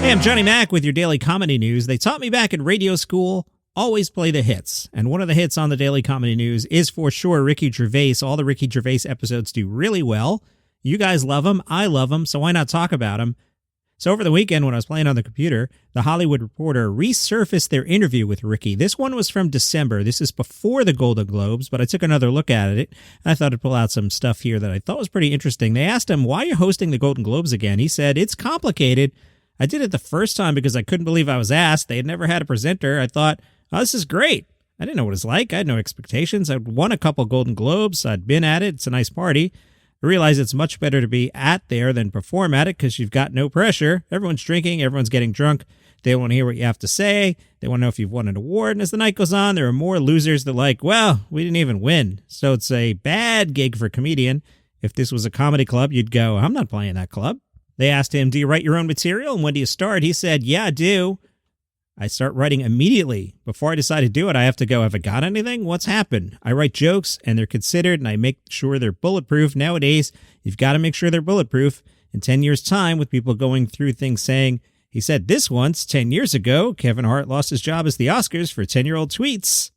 Hey, I'm Johnny Mac with your Daily Comedy News. They taught me back in radio school, always play the hits. And one of the hits on the Daily Comedy News is for sure Ricky Gervais. All the Ricky Gervais episodes do really well. You guys love them. I love them. So why not talk about them? So over the weekend when I was playing on the computer, The Hollywood Reporter resurfaced their interview with Ricky. This one was from December. This is before the Golden Globes, but I took another look at it, and I thought I'd pull out some stuff here that I thought was pretty interesting. They asked him, why are you hosting the Golden Globes again? He said, it's complicated. I did it the first time because I couldn't believe I was asked. They had never had a presenter. I thought, oh, this is great. I didn't know what it's like. I had no expectations. I'd won a couple Golden Globes. I'd been at it. It's a nice party. I realize it's much better to be at there than perform at it because you've got no pressure. Everyone's drinking. Everyone's getting drunk. They want to hear what you have to say. They want to know if you've won an award. And as the night goes on, there are more losers that are like, well, we didn't even win. So it's a bad gig for a comedian. If this was a comedy club, you'd go, I'm not playing that club. They asked him, do you write your own material? And when do you start? He said, yeah, I do. I start writing immediately. Before I decide to do it, I have to go, have I got anything? What's happened? I write jokes, and they're considered, and I make sure they're bulletproof. Nowadays, you've got to make sure they're bulletproof. In 10 years' time, with people going through things saying, he said this once, 10 years ago, Kevin Hart lost his job as the Oscars for 10-year-old tweets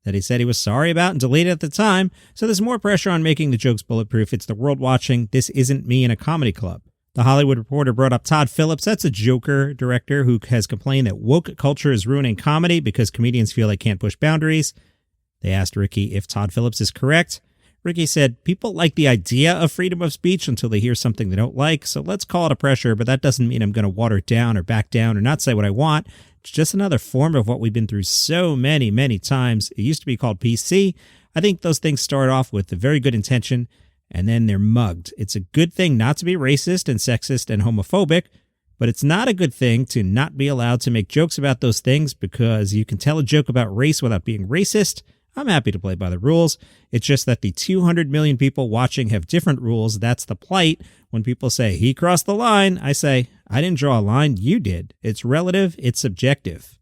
that he said he was sorry about and deleted at the time. So there's more pressure on making the jokes bulletproof. It's the world watching. This isn't me in a comedy club. The Hollywood Reporter brought up Todd Phillips. That's a Joker director who has complained that woke culture is ruining comedy because comedians feel they can't push boundaries. They asked Ricky if Todd Phillips is correct. Ricky said, people like the idea of freedom of speech until they hear something they don't like, so let's call it a pressure, but that doesn't mean I'm going to water it down or back down or not say what I want. It's just another form of what we've been through so many, many times. It used to be called PC. I think those things start off with a very good intention, and then they're mugged. It's a good thing not to be racist and sexist and homophobic, but it's not a good thing to not be allowed to make jokes about those things because you can tell a joke about race without being racist. I'm happy to play by the rules. It's just that the 200 million people watching have different rules. That's the plight. When people say, he crossed the line, I say, I didn't draw a line, you did. It's relative, it's subjective.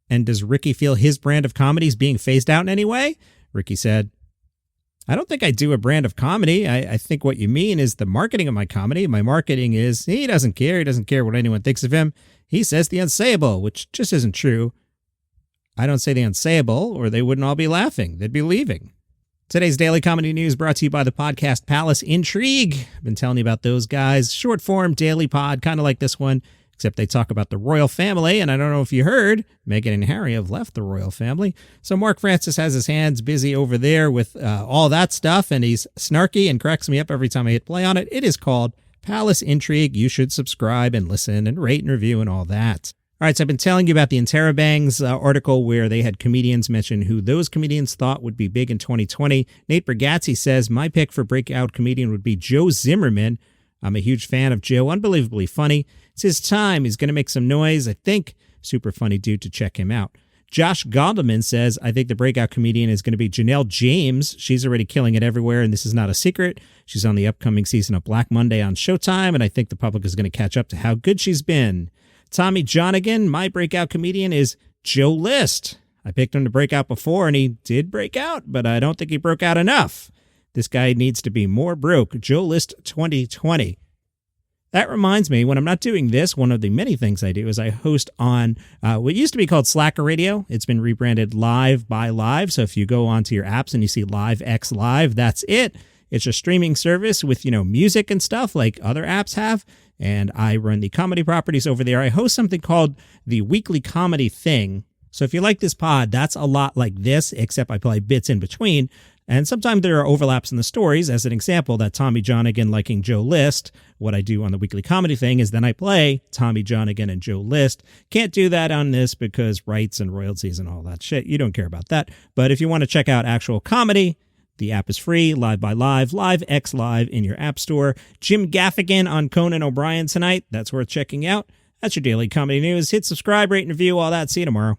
And does Ricky feel his brand of comedy is being phased out in any way? Ricky said, I don't think I do a brand of comedy. I think what you mean is the marketing of my comedy. My marketing is he doesn't care. He doesn't care what anyone thinks of him. He says the unsayable, which just isn't true. I don't say the unsayable, or they wouldn't all be laughing. They'd be leaving. Today's Daily Comedy News brought to you by the podcast Palace Intrigue. I've been telling you about those guys. Short form daily pod, kind of like this one, except they talk about the royal family, and I don't know if you heard, Meghan and Harry have left the royal family. So Mark Francis has his hands busy over there with all that stuff, and he's snarky and cracks me up every time I hit play on it. It is called Palace Intrigue. You should subscribe and listen and rate and review and all that. All right, so I've been telling you about the Interrobangs article where they had comedians mention who those comedians thought would be big in 2020. Nate Bargatze says, my pick for breakout comedian would be Joe Zimmerman. I'm a huge fan of Joe, unbelievably funny. It's his time. He's going to make some noise, I think. Super funny dude to check him out. Josh Gondelman says, I think the breakout comedian is going to be Janelle James. She's already killing it everywhere, and this is not a secret. She's on the upcoming season of Black Monday on Showtime, and I think the public is going to catch up to how good she's been. Tommy Johnigan, my breakout comedian, is Joe List. I picked him to break out before, and he did break out, but I don't think he broke out enough. This guy needs to be more broke. Joe List 2020. That reminds me, when I'm not doing this, one of the many things I do is I host on what used to be called Slacker Radio. It's been rebranded Live by Live. So if you go onto your apps and you see Live X Live, that's it. It's a streaming service with, music and stuff like other apps have. And I run the comedy properties over there. I host something called the Weekly Comedy Thing. So if you like this pod, that's a lot like this, except I play bits in between. And sometimes there are overlaps in the stories. As an example, that Tommy Johnigan liking Joe List. What I do on the Weekly Comedy Thing is then I play Tommy Johnigan and Joe List. Can't do that on this because rights and royalties and all that shit. You don't care about that. But if you want to check out actual comedy, the app is free, Live by Live, Live X Live in your app store. Jim Gaffigan on Conan O'Brien tonight. That's worth checking out. That's your Daily Comedy News. Hit subscribe, rate, and review, all that. See you tomorrow.